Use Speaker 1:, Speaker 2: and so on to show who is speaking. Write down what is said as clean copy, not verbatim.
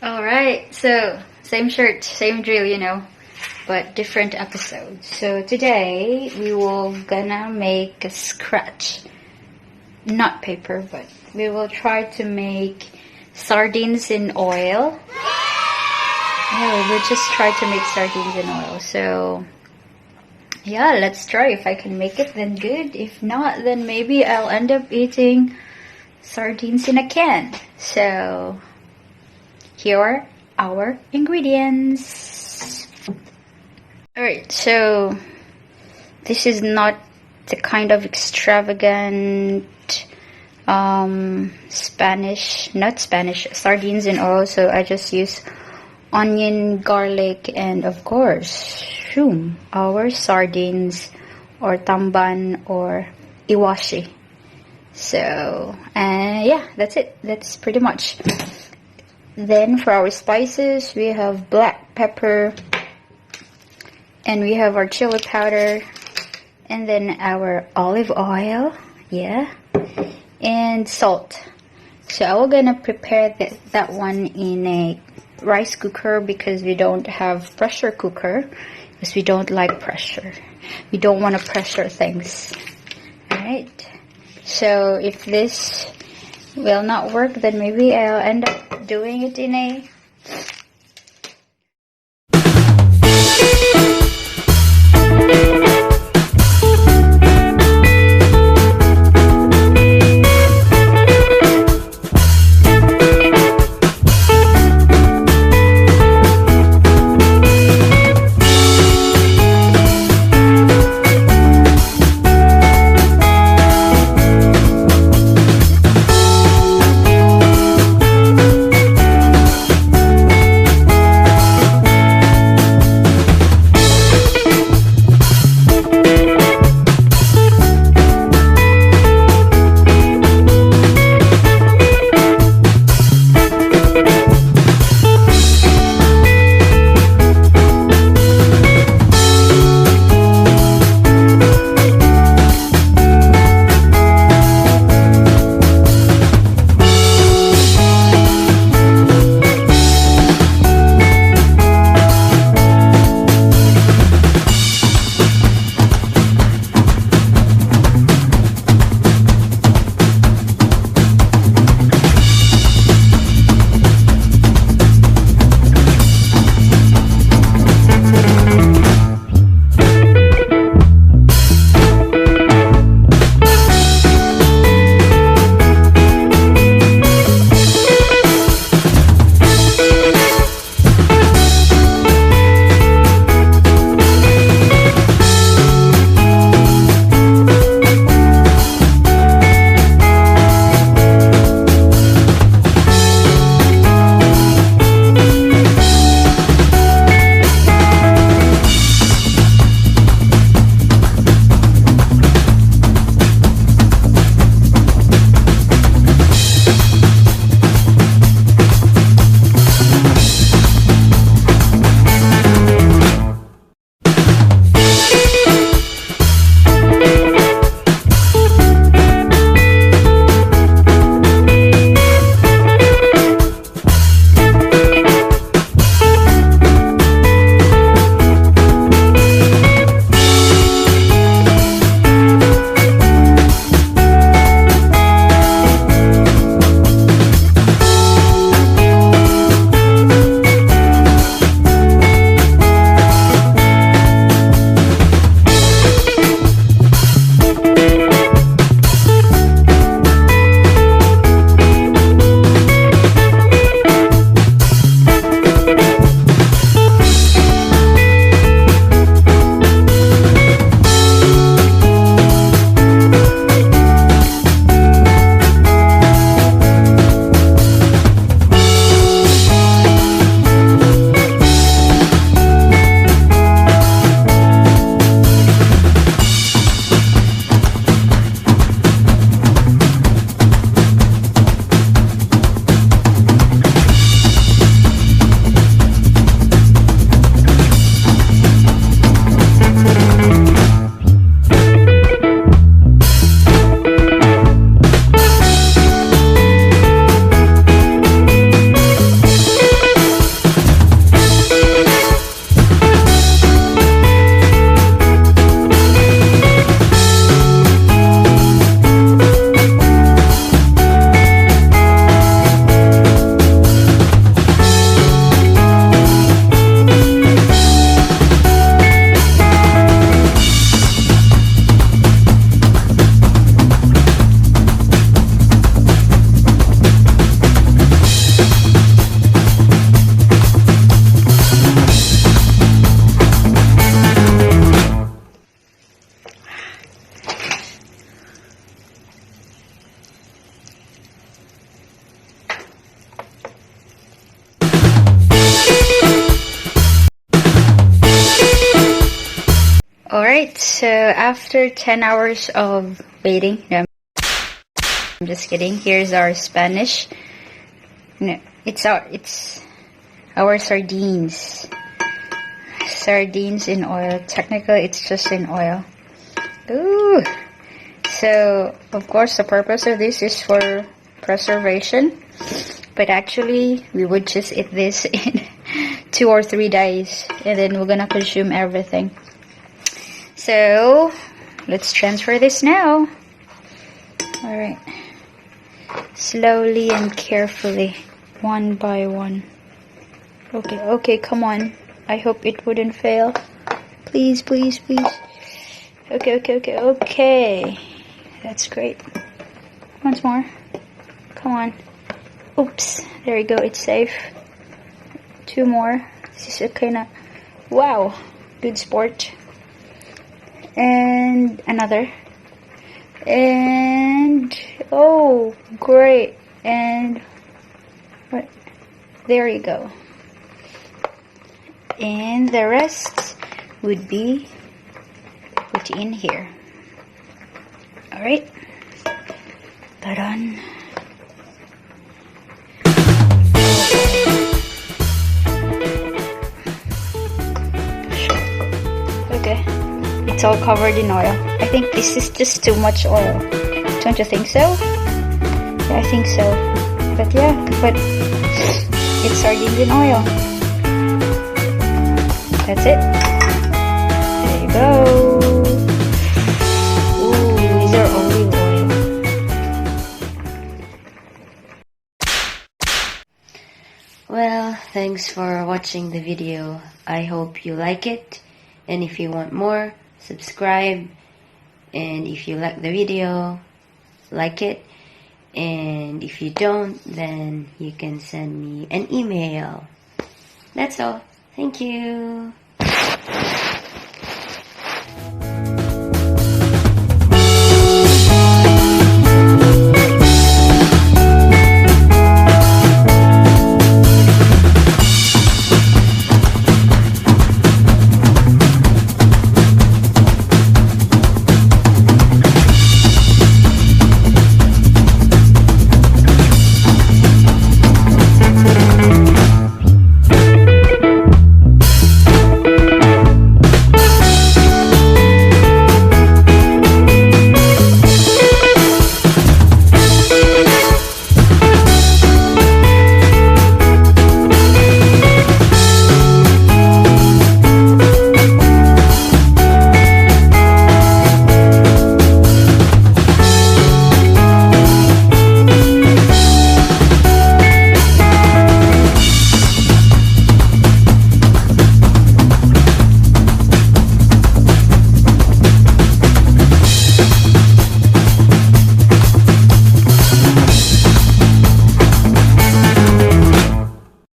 Speaker 1: Alright, so same shirt, same drill, but different episode. So today we will gonna make a scratch. Not paper, but we will try to make sardines in oil. Yeah, we'll just try to make sardines in oil. So yeah, let's try. If I can make it, then good. If not, then maybe I'll end up eating sardines in a can. So here are our ingredients. Alright, so this is not the kind of extravagant sardines in oil. So I just use onion, garlic, and of course, our sardines or tamban or iwashi. So, yeah, that's it. That's pretty much. Then for our spices, we have black pepper, and we have our chili powder, and then our olive oil, yeah, and salt. So I'm gonna prepare that one in a rice cooker because we don't have pressure cooker because we don't like pressure. We don't want to pressure things. Alright, so if this will not work, then maybe I'll end up doing it in a after 10 hours of waiting, no, I'm just kidding. Here's our Spanish. No, it's our sardines. Sardines in oil. Technically, it's just in oil. Ooh. So, of course, the purpose of this is for preservation. But actually, we would just eat this in 2 or 3 days. And then we're gonna consume everything. So, let's transfer this now. Alright. Slowly and carefully. One by one. Okay, come on. I hope it wouldn't fail. Please, please, please. Okay. That's great. Once more. Come on. Oops. There we go. It's safe. 2 more. This is okay now. Wow. Good sport. And another. And oh, great. And what? There you go. And the rest would be put in here. Alright. Ta-da! Okay. It's all covered in oil. I think this is just too much oil. Don't you think so? Yeah, I think so. But yeah, but it's sardines in oil. That's it. There you go. Ooh, these are olive oil.
Speaker 2: Well, thanks for watching the video. I hope you like it. And if you want more, subscribe. And if you like the video, like it. And if you don't, then you can send me an email. That's all. Thank you.